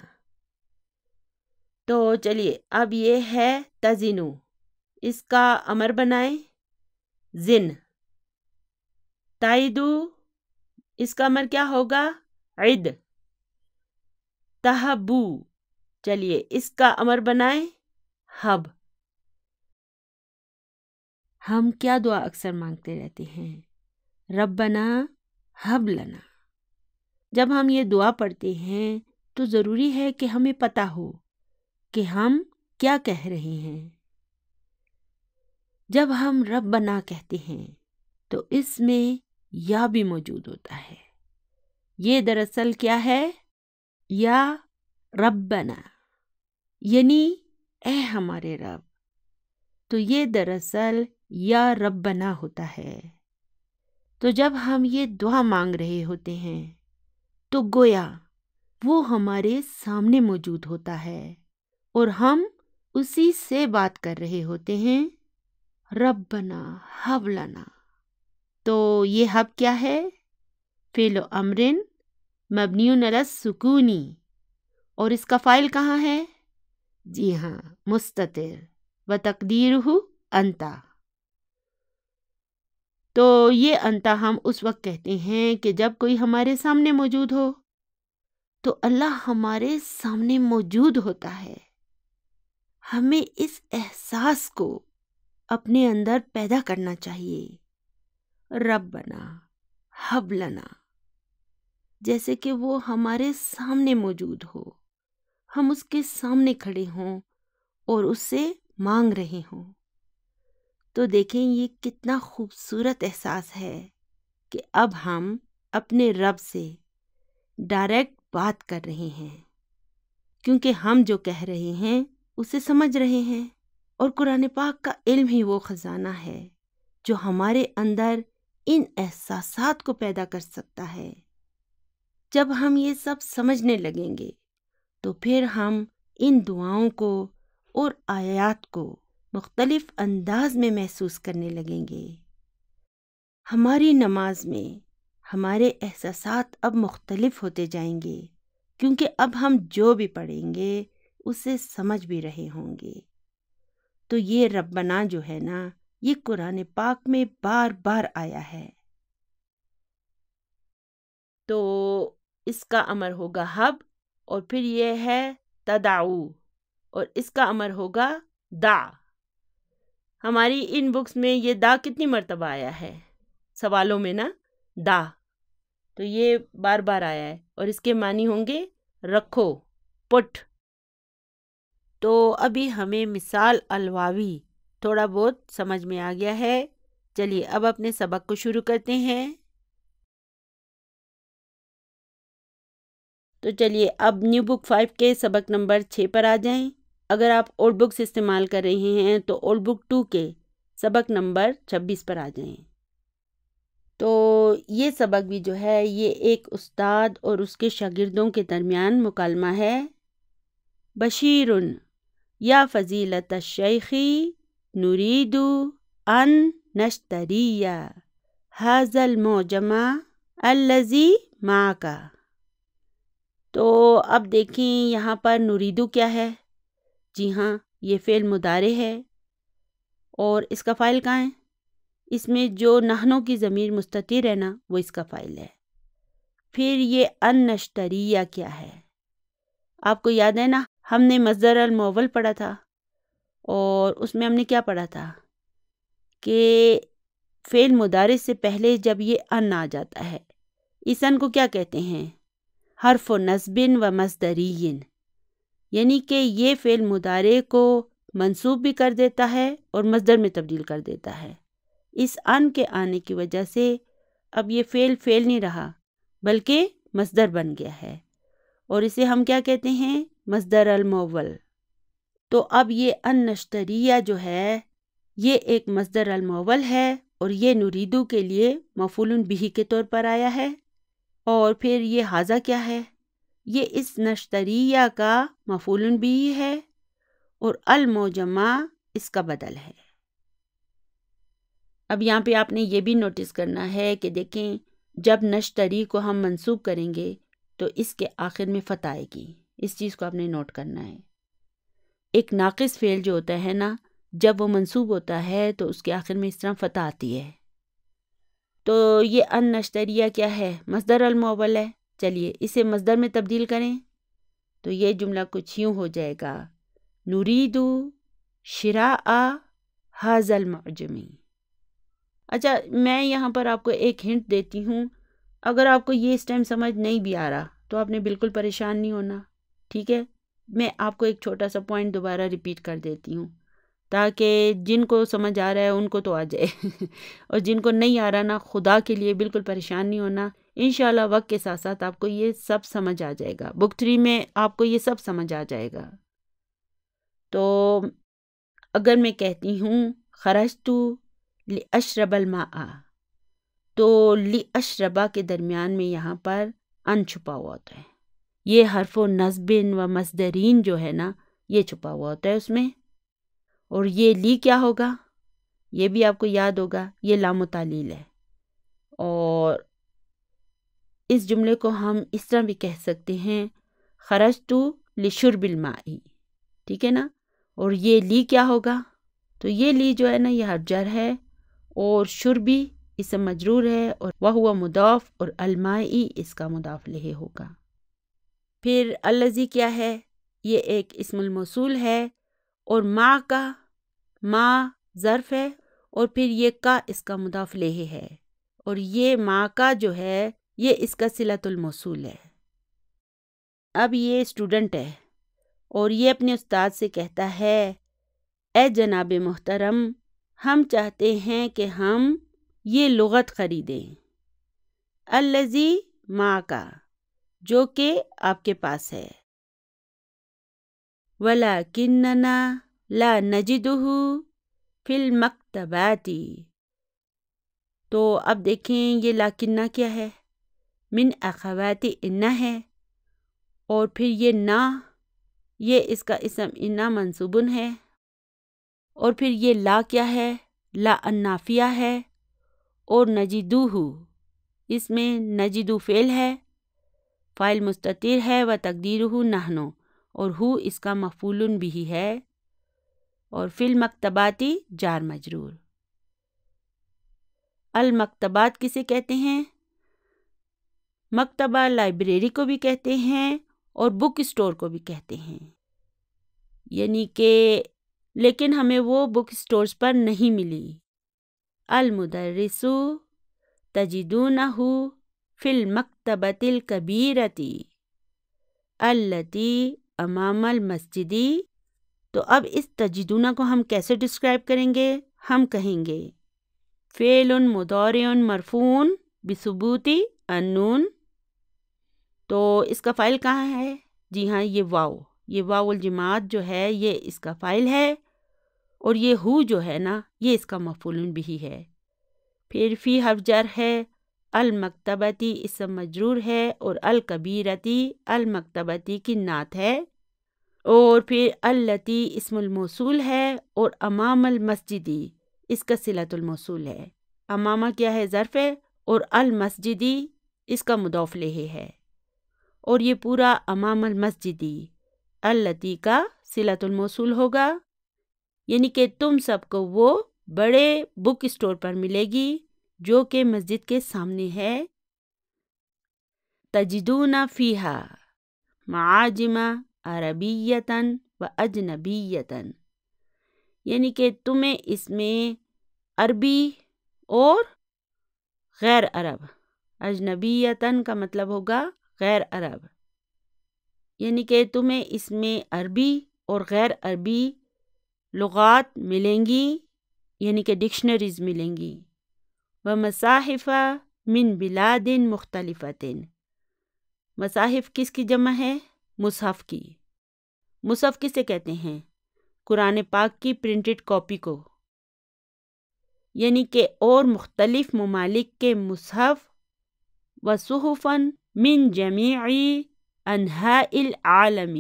تو چلیے اب یہ ہے تزنو، اس کا امر بنائیں زن۔ تائیدو، اس کا امر کیا ہوگا؟ عد۔ تہبو، چلیے اس کا امر بنائیں حب۔ ہم کیا دعا اکثر مانگتے رہتے ہیں؟ ربنا حب لنا۔ جب ہم یہ دعا پڑھتے ہیں تو ضروری ہے کہ ہمیں پتہ ہو کہ ہم کیا کہہ رہے ہیں۔ جب ہم ربنا کہتے ہیں تو اس میں یا بھی موجود ہوتا ہے۔ یہ دراصل کیا ہے؟ یا ربنا، یعنی اے ہمارے رب۔ تو یہ دراصل یا ربنا ہوتا ہے۔ تو جب ہم یہ دعا مانگ رہے ہوتے ہیں تو گویا وہ ہمارے سامنے موجود ہوتا ہے اور ہم اسی سے بات کر رہے ہوتے ہیں، ربنا حب لنا۔ تو یہ حب کیا ہے؟ فعل و امرن مبنی علی السکون، اور اس کا فاعل کہاں ہے؟ جی ہاں، مستتر، و تقدیرہ انتا۔ تو یہ انتا ہم اس وقت کہتے ہیں کہ جب کوئی ہمارے سامنے موجود ہو، تو اللہ ہمارے سامنے موجود ہوتا ہے۔ ہمیں اس احساس کو اپنے اندر پیدا کرنا چاہیے، ربنا حب لنا، جیسے کہ وہ ہمارے سامنے موجود ہو، ہم اس کے سامنے کھڑے ہوں اور اس سے مانگ رہے ہوں۔ تو دیکھیں یہ کتنا خوبصورت احساس ہے کہ اب ہم اپنے رب سے ڈائریکٹ بات کر رہے ہیں، کیونکہ ہم جو کہہ رہے ہیں اسے سمجھ رہے ہیں، اور قرآن پاک کا علم ہی وہ خزانہ ہے جو ہمارے اندر ان احساسات کو پیدا کر سکتا ہے۔ جب ہم یہ سب سمجھنے لگیں گے تو پھر ہم ان دعاؤں کو اور آیات کو مختلف انداز میں محسوس کرنے لگیں گے۔ ہماری نماز میں ہمارے احساسات اب مختلف ہوتے جائیں گے کیونکہ اب ہم جو بھی پڑھیں گے اسے سمجھ بھی رہے ہوں گے۔ تو یہ ربنا جو ہے نا، یہ قرآن پاک میں بار بار آیا ہے۔ تو اس کا امر ہوگا حب، اور پھر یہ ہے تدعو، اور اس کا امر ہوگا دا۔ ہماری ان بکس میں یہ دا کتنی مرتبہ آیا ہے سوالوں میں نا، دا، تو یہ بار بار آیا ہے، اور اس کے معنی ہوں گے رکھو، پٹ۔ تو ابھی ہمیں مثال الواوی تھوڑا بہت سمجھ میں آ گیا ہے۔ چلیے اب اپنے سبق کو شروع کرتے ہیں۔ تو چلیے اب نیو بک 5 کے سبق نمبر 6 پر آ جائیں۔ اگر آپ اولڈ بکس استعمال کر رہے ہیں تو اولڈ بک 2 کے سبق نمبر 26 پر آ جائیں۔ تو یہ سبق بھی جو ہے یہ ایک استاد اور اس کے شاگردوں کے درمیان مکالمہ ہے۔ بشیرن یا فضیلت الشیخی نرید ان نشتری ھذا المعجم الذی معک۔ تو اب دیکھیں یہاں پر نریدو کیا ہے؟ جی ہاں، یہ فعل مضارع ہے، اور اس کا فاعل کہاں ہے؟ اس میں جو نحنوں کی ضمیر مستتر ہے نا، وہ اس کا فاعل ہے۔ پھر یہ ان نشتریہ کیا ہے؟ آپ کو یاد ہے نا، ہم نے مصدر المؤول پڑھا تھا، اور اس میں ہم نے کیا پڑھا تھا کہ فعل مضارع سے پہلے جب یہ ان آ جاتا ہے، اس ان کو کیا کہتے ہیں؟ حرف و نصب و مصدری، یعنی کہ یہ فعل مضارع کو منصوب بھی کر دیتا ہے اور مصدر میں تبدیل کر دیتا ہے۔ اس ان کے آنے کی وجہ سے اب یہ فعل نہیں رہا بلکہ مصدر بن گیا ہے، اور اسے ہم کیا کہتے ہیں؟ مصدر المؤول۔ تو اب یہ ان نشتریہ جو ہے یہ ایک مصدر المؤول ہے، اور یہ نریدو کے لیے مفعول بہ کے طور پر آیا ہے۔ اور پھر یہ ھذا کیا ہے؟ یہ اس نشتریہ کا مفعول بہ ہے، اور المعجمہ اس کا بدل ہے۔ اب یہاں پہ آپ نے یہ بھی نوٹس کرنا ہے کہ دیکھیں جب نشتری کو ہم منصوب کریں گے تو اس کے آخر میں فتح آئے گی، اس چیز کو آپ نے نوٹ کرنا ہے۔ ایک ناقص فعل جو ہوتا ہے نا، جب وہ منصوب ہوتا ہے تو اس کے آخر میں اس طرح فتح آتی ہے۔ تو یہ ان نشتریہ کیا ہے؟ مصدر المؤول ہے۔ چلیے اسے مصدر میں تبدیل کریں تو یہ جملہ کچھ یوں ہو جائے گا، نرید شراء ھذا المعجم۔ اچھا، میں یہاں پر آپ کو ایک ہنٹ دیتی ہوں، اگر آپ کو یہ اس ٹائم سمجھ نہیں بھی آ رہا تو آپ نے بالکل پریشان نہیں ہونا، ٹھیک ہے؟ میں آپ کو ایک چھوٹا سا پوائنٹ دوبارہ ریپیٹ کر دیتی ہوں تاکہ جن کو سمجھ آ رہا ہے ان کو تو آ جائے اور جن کو نہیں آ رہا نا، خدا کے لیے بالکل پریشان نہیں ہونا، انشاءاللہ وقت کے ساتھ ساتھ آپ کو یہ سب سمجھ آ جائے گا۔ بک 3 میں آپ کو یہ سب سمجھ آ جائے گا۔ تو اگر میں کہتی ہوں خرجت لأشرب الماء، تو لأشربا کے درمیان میں یہاں پر ان چھپا ہوا ہوتا ہے، یہ حرف و نصب و مصدرین جو ہے نا یہ چھپا ہوا ہوتا ہے اس میں۔ اور یہ لی کیا ہوگا؟ یہ بھی آپ کو یاد ہوگا، یہ لام تعلیل ہے، اور اس جملے کو ہم اس طرح بھی کہہ سکتے ہیں خرجت لشرب الماء، ٹھیک ہے نا؟ اور یہ لی کیا ہوگا؟ تو یہ لی جو ہے نا یہ حرف جر ہے، اور شربی اسم مجرور ہے، اور وہو مضاف، اور المائی اس کا مضاف الیہ ہوگا۔ پھر الذی کیا ہے؟ یہ ایک اسم الموصول ہے، اور ما کا، ما ظرف ہے، اور پھر یہ کا اس کا مضاف الیہ ہے، اور یہ ما کا جو ہے یہ اس کا صلۃ الموصول ہے۔ اب یہ اسٹوڈنٹ ہے اور یہ اپنے استاد سے کہتا ہے، اے جناب محترم، ہم چاہتے ہیں کہ ہم یہ لغت خریدیں، الذی معک، جو کہ آپ کے پاس ہے، ولکننا لا نجدہ فی المکتبات۔ تو اب دیکھیں یہ لاکنہ کیا ہے؟ من اخوات انہ ہے، اور پھر یہ نا، یہ اس کا اسم انہ منصوبن ہے، اور پھر یہ لا کیا ہے؟ لا النافیہ ہے، اور نجدوہ اس میں نجدو فعل ہے، فاعل مستتر ہے و تقدیرہ نحنو اور ہو اس کا مفعول بھی ہے اور فی المکتباتی جار مجرور۔ المکتبات کسے کہتے ہیں؟ مکتبہ لائبریری کو بھی کہتے ہیں اور بک اسٹور کو بھی کہتے ہیں، یعنی کہ لیکن ہمیں وہ بک اسٹورز پر نہیں ملی۔ المدرس تجدونہ فی المکتبۃ الکبیرۃ التی امام المسجد۔ تو اب اس تجدونہ کو ہم کیسے ڈسکرائب کریں گے؟ ہم کہیں گے فعل مضارع مرفوع بثبوت النون۔ تو اس کا فاعل کہاں ہے؟ جی ہاں، یہ واو الجماعت جو ہے یہ اس کا فاعل ہے اور یہ ہو جو ہے نا یہ اس کا مفعول بھی ہے۔ پھر فی حرف جر ہے، المکتبتی اسم مجرور ہے اور الکبیرتی المکتبتی کی نعت ہے، اور پھر التی اسم الموصول ہے اور امام المسجدی اس کا صلۃ الموصول ہے۔ امامہ کیا ہے؟ ظرف ہے اور المسجدی اس کا مضاف الیہ ہے، اور یہ پورا امام المسجدی التی کا صلۃ الموصول ہوگا، یعنی کہ تم سب کو وہ بڑے بک اسٹور پر ملے گی جو کہ مسجد کے سامنے ہے۔ تجدون فیہا معاجم عربیۃ و اجنبیۃ، یعنی کہ تمہیں اس میں عربی اور غیر عرب، اجنبیتاً کا مطلب ہوگا غیر عرب، یعنی کہ تمہیں اس میں عربی اور غیر عربی لغات ملیں گی، یعنی کہ ڈکشنریز ملیں گی۔ ومصاحف من بلاد مختلفۃ، مصاحف کس کی جمع ہے؟ مصحف کی۔ مصحف کسے کہتے ہیں؟ قرآن پاک کی پرنٹڈ کاپی کو، یعنی کہ اور مختلف ممالک کے مصحف، وصحفا من جمیع انحاء العالم،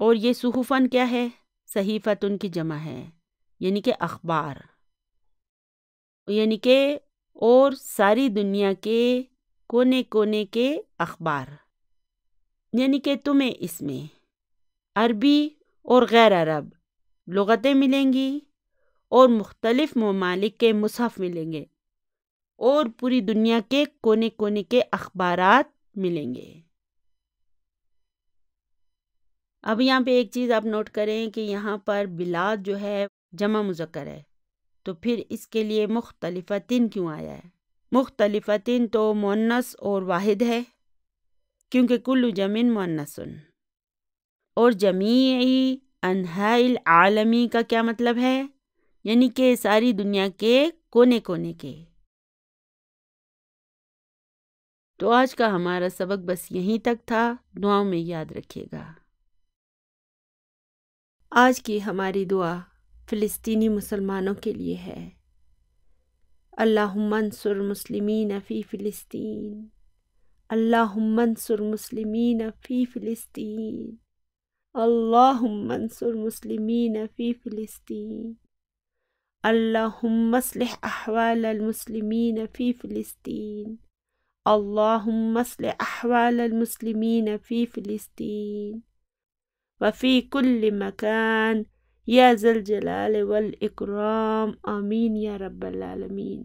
اور یہ صحفاً کیا ہے؟ صحیفتن کی جمع ہے، یعنی کہ اخبار، یعنی کہ اور ساری دنیا کے کونے کونے کے اخبار، یعنی کہ تمہیں اس میں عربی اور غیر عرب لغتیں ملیں گی اور مختلف ممالک کے مصحف ملیں گے اور پوری دنیا کے کونے کونے کے اخبارات ملیں گے۔ اب یہاں پہ ایک چیز آپ نوٹ کریں کہ یہاں پر بلاد جو ہے جمع مذکر ہے، تو پھر اس کے لیے مختلفتن کیوں آیا ہے؟ مختلفتن تو مؤنث اور واحد ہے، کیونکہ کل جمع مؤنث، اور جمیعی انحاء العالمی کا کیا مطلب ہے؟ یعنی کہ ساری دنیا کے کونے کونے کے۔ تو آج کا ہمارا سبق بس یہیں تک تھا، دعاؤں میں یاد رکھیے گا۔ آج کی ہماری دعا فلسطینی مسلمانوں کے لیے ہے۔ اللہم انصر مسلمین فی فلسطین، اللہم انصر مسلمین فی فلسطین، اللہم انصر مسلمین فی فلسطین، اللہم اصلح احوال المسلمین فی فلسطین، اللہم اصلح احوال المسلمین فی فلسطین وفی کل مکان یا ذا الجلال والاکرام، آمین یا رب العالمین۔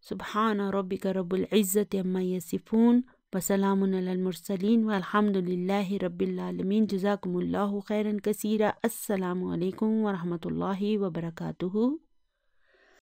سبحان ربک رب العزت عما یصفون وسلام علی المرسلین والحمد للہ رب العالمین۔ جزاکم اللہ خیرا کثیرا۔ السلام علیکم ورحمۃ اللہ وبرکاتہ۔